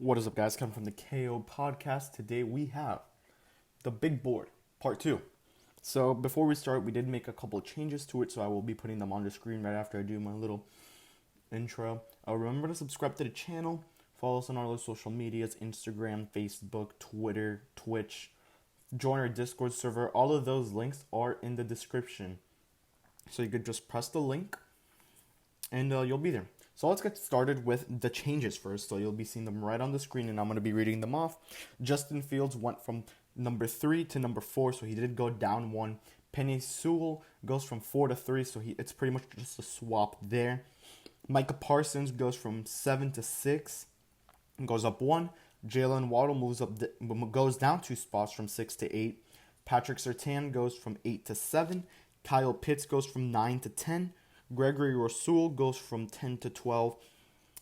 What is up, guys? Coming from the KO podcast. Today we have the big board, part 2. So before we start, we did make a couple of changes to it, so I will be putting them on the screen right after I do my little intro. Remember to subscribe to the channel, follow us on all our social medias, Instagram, Facebook, Twitter, Twitch, join our Discord server. All of those links are in the description. So you could just press the link and you'll be there. So let's get started with the changes first. So you'll be seeing them right on the screen, and I'm going to be reading them off. Justin Fields went from number 3 to number 4, so he did go down one. Penny Sewell goes from 4 to 3, so it's pretty much just a swap there. Micah Parsons goes from 7 to 6, goes up 1. Jalen Waddle goes down 2 spots from 6 to 8. Patrick Surtain goes from 8 to 7. Kyle Pitts goes from 9 to 10. Gregory Rousseau goes from 10 to 12.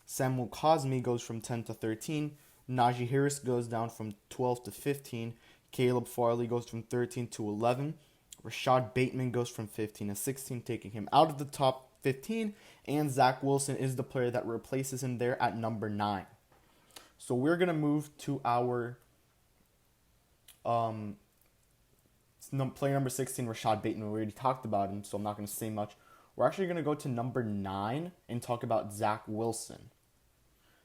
Samuel Cosme goes from 10 to 13. Najee Harris goes down from 12 to 15. Caleb Farley goes from 13 to 11. Rashad Bateman goes from 15 to 16, taking him out of the top 15. And Zach Wilson is the player that replaces him there at number 9. So we're going to move to our player number 16, Rashad Bateman. We already talked about him, so I'm not going to say much. We're actually going to go to number 9 and talk about Zach Wilson.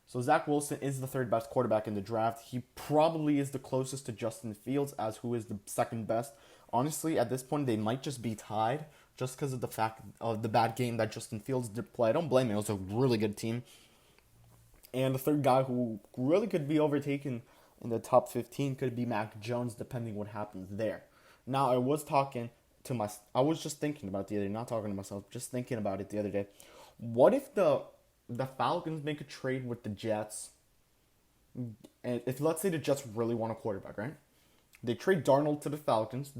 So Zach Wilson is the third best quarterback in the draft. He probably is the closest to Justin Fields as who is the second best. Honestly, at this point, they might just be tied just because of the fact of the bad game that Justin Fields did play. I don't blame him. It was a really good team. And the third guy who really could be overtaken in the top 15 could be Mac Jones, depending what happens there. Now, I was just thinking about it the other day, not talking to myself, just thinking about it the other day. What if the Falcons make a trade with the Jets? And if, let's say, the Jets really want a quarterback, right? They trade Darnold to the Falcons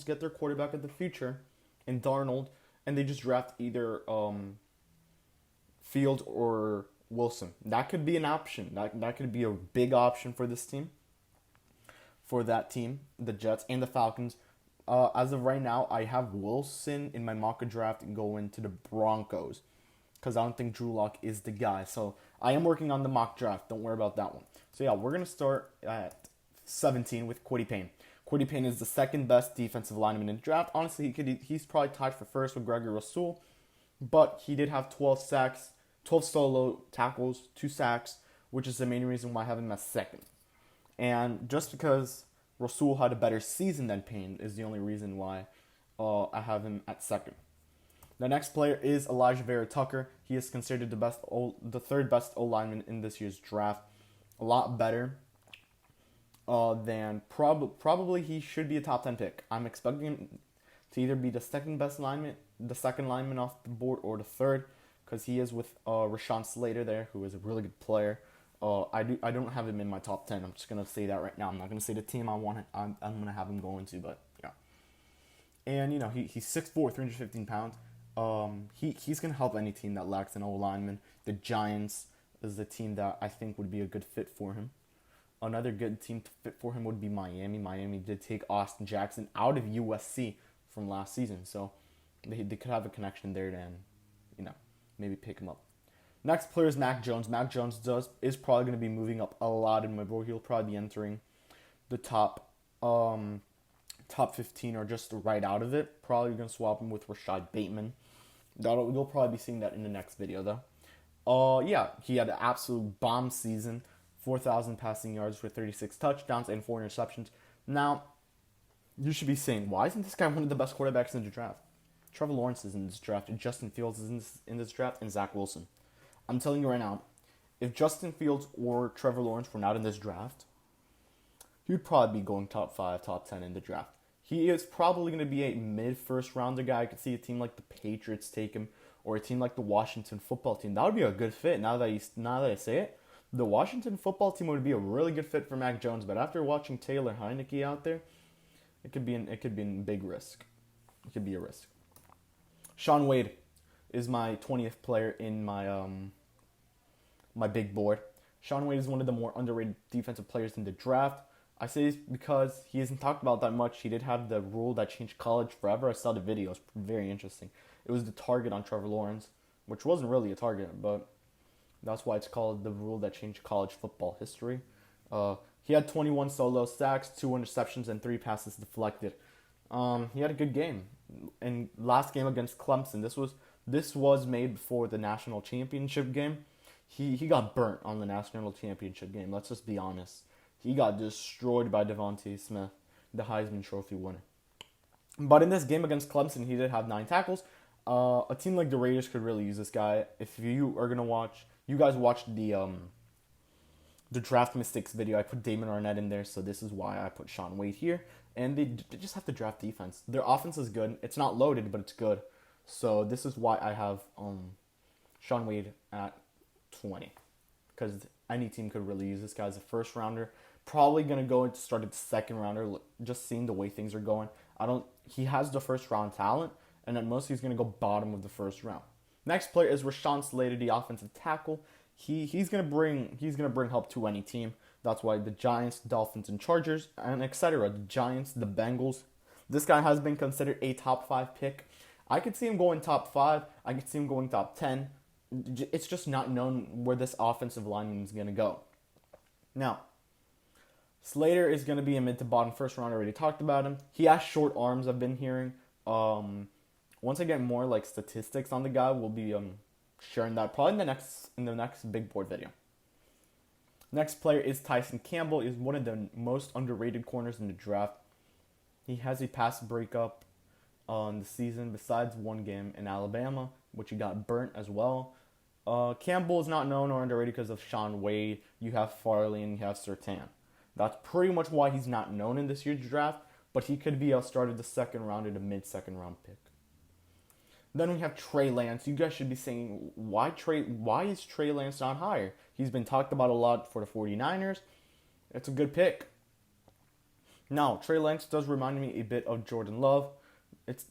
get their quarterback of the future, and Darnold, and they just draft either Field or Wilson. That could be an option. That could be a big option for this team. For that team, the Jets and the Falcons. As of right now, I have Wilson in my mock draft and going to the Broncos because I don't think Drew Lock is the guy. So I am working on the mock draft. Don't worry about that one. So yeah, we're going to start at 17 with Cody Payne. Cody Payne is the second best defensive lineman in the draft. Honestly, he's probably tied for first with Gregory Rousseau, but he did have 12 sacks, 12 solo tackles, 2 sacks, which is the main reason why I have him as second. And just because Rasul had a better season than Payne is the only reason why I have him at second. The next player is Elijah Vera Tucker. He is considered the third best O-lineman in this year's draft. A lot better than probably he should be a top 10 pick. I'm expecting him to either be the second lineman off the board, or the third, because he is with Rashaan Slater there, who is a really good player. I don't have him in my top 10. I'm just gonna say that right now. I'm not gonna say the team I'm gonna have him going to, but yeah. And he's 6'4", 315 pounds. He's gonna help any team that lacks an O-lineman. The Giants is the team that I think would be a good fit for him. Another good team to fit for him would be Miami. Miami did take Austin Jackson out of USC from last season, so they could have a connection there and maybe pick him up. Next player is Mac Jones. Mac Jones is probably going to be moving up a lot in my board. He'll probably be entering the top 15 or just right out of it. Probably going to swap him with Rashad Bateman. You'll probably be seeing that in the next video, though. He had an absolute bomb season. 4,000 passing yards with 36 touchdowns and 4 interceptions. Now, you should be saying, why isn't this guy one of the best quarterbacks in the draft? Trevor Lawrence is in this draft, Justin Fields is in this draft, and Zach Wilson. I'm telling you right now, if Justin Fields or Trevor Lawrence were not in this draft, he would probably be going top 5, top 10 in the draft. He is probably going to be a mid-first rounder guy. I could see a team like the Patriots take him, or a team like the Washington football team. That would be a good fit. Now that I say it, the Washington football team would be a really good fit for Mac Jones. But after watching Taylor Heinicke out there, it could be a big risk. It could be a risk. Shaun Wade is my 20th player in my big board. Shaun Wade is one of the more underrated defensive players in the draft. I say this because he isn't talked about that much. He did have the rule that changed college forever. I saw the video. It's very interesting. It was the target on Trevor Lawrence, which wasn't really a target, but That's why it's called the rule that changed college football history. He had 21 solo sacks, 2 interceptions, and 3 passes deflected. He had a good game. And last game against Clemson, this was made before the national championship game. He got burnt on the national championship game. Let's just be honest. He got destroyed by Devontae Smith, the Heisman Trophy winner. But in this game against Clemson, he did have 9 tackles. A team like the Raiders could really use this guy. If you are gonna watch, you guys watched the draft mistakes video. I put Damon Arnett in there, so this is why I put Shaun Wade here. And they just have to draft defense. Their offense is good. It's not loaded, but it's good. So this is why I have Shaun Wade at 20, because any team could really use this guy as a first rounder. Probably gonna go into start at the second rounder. Just seeing the way things are going, he has the first round talent, and at most he's gonna go bottom of the first round. Next player is Rashaan Slater, the offensive tackle. He's gonna bring help to any team. That's why the Giants, Dolphins, and Chargers, and etc. The Giants, the Bengals. This guy has been considered a top 5 pick. I could see him going top 5. I could see him going top 10. It's just not known where this offensive lineman is gonna go. Now, Slater is going to be a mid to bottom first round. I already talked about him. He has short arms, I've been hearing. Once I get more like statistics on the guy, we'll be sharing that probably in the next big board video. Next player is Tyson Campbell. He's one of the most underrated corners in the draft. He has a pass breakup on the season besides one game in Alabama, which he got burnt as well. Campbell is not known or underrated because of Shaun Wade. You have Farley and you have Surtain. That's pretty much why he's not known in this year's draft, but he could be outstarted the second round at a mid-second round pick. Then we have Trey Lance. You guys should be saying, why is Trey Lance not higher? He's been talked about a lot for the 49ers. It's a good pick. Now, Trey Lance does remind me a bit of Jordan Love. It's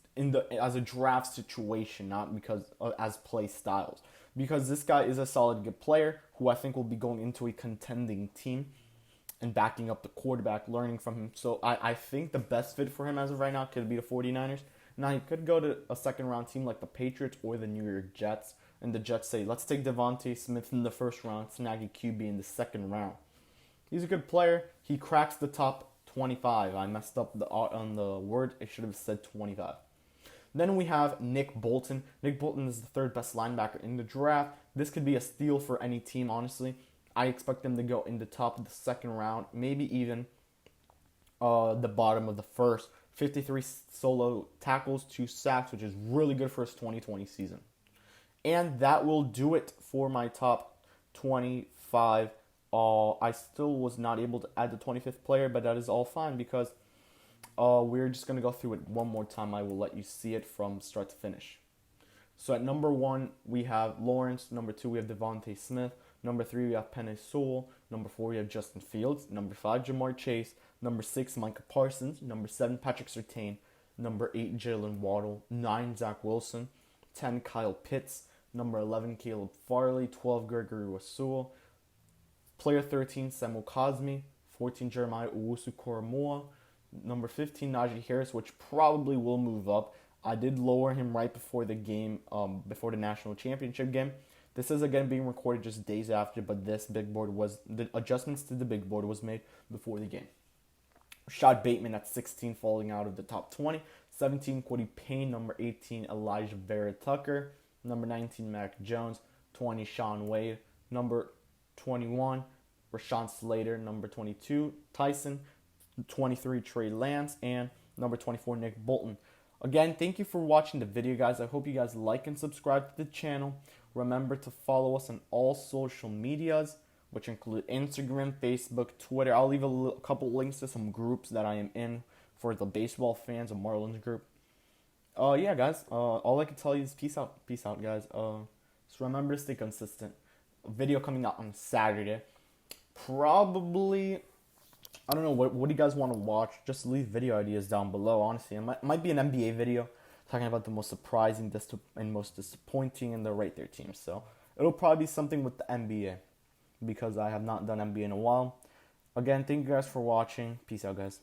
as a draft situation, not because as play styles. Because this guy is a solid good player who I think will be going into a contending team and backing up the quarterback, learning from him. So I think the best fit for him as of right now could be the 49ers. Now, he could go to a second-round team like the Patriots or the New York Jets, and the Jets say, let's take Devontae Smith in the first round, snag a QB in the second round. He's a good player. He cracks the top 25. I messed up on the word. I should have said 25. Then we have Nick Bolton. Nick Bolton is the third best linebacker in the draft. This could be a steal for any team, honestly. I expect them to go in the top of the second round, maybe even the bottom of the first. 53 solo tackles, 2 sacks, which is really good for his 2020 season. And that will do it for my top 25. I still was not able to add the 25th player, but that is all fine because we're just going to go through it one more time. I will let you see it from start to finish. So at number 1, we have Lawrence. Number 2, we have Devontae Smith. Number 3, we have Penei Sewell. Number 4, we have Justin Fields. Number 5, Jamar Chase. Number 6, Micah Parsons. Number 7, Patrick Surtain. Number 8, Jalen Waddle. 9, Zach Wilson. 10, Kyle Pitts. Number 11, Caleb Farley. 12, Gregory Rousseau. Player 13, Samuel Cosme. 14, Jeremiah Owusu-Koramoah. Number 15, Najee Harris, which probably will move up. I did lower him right before the game, before the national championship game. This is again being recorded just days after, but the adjustments to the big board was made before the game. Rashad Bateman at 16, falling out of the top 20. 17, Cody Payne. Number 18, Elijah Vera Tucker. Number 19, Mac Jones. 20, Shaun Wade. Number 21, Rashaan Slater. Number 22, Tyson. 23, Trey Lance. And number 24, Nick Bolton. Again, thank you for watching the video, guys. I hope you guys like and subscribe to the channel. Remember to follow us on all social medias, which include Instagram, Facebook, Twitter. I'll leave a couple links to some groups that I am in for the baseball fans, a Marlins group. Yeah, guys. All I can tell you is peace out. Peace out, guys. Just remember to stay consistent. A video coming out on Saturday. Probably, I don't know, what do you guys want to watch? Just leave video ideas down below, honestly. It might be an NBA video talking about the most surprising and most disappointing and the right there teams. So it'll probably be something with the NBA because I have not done NBA in a while. Again, thank you guys for watching. Peace out, guys.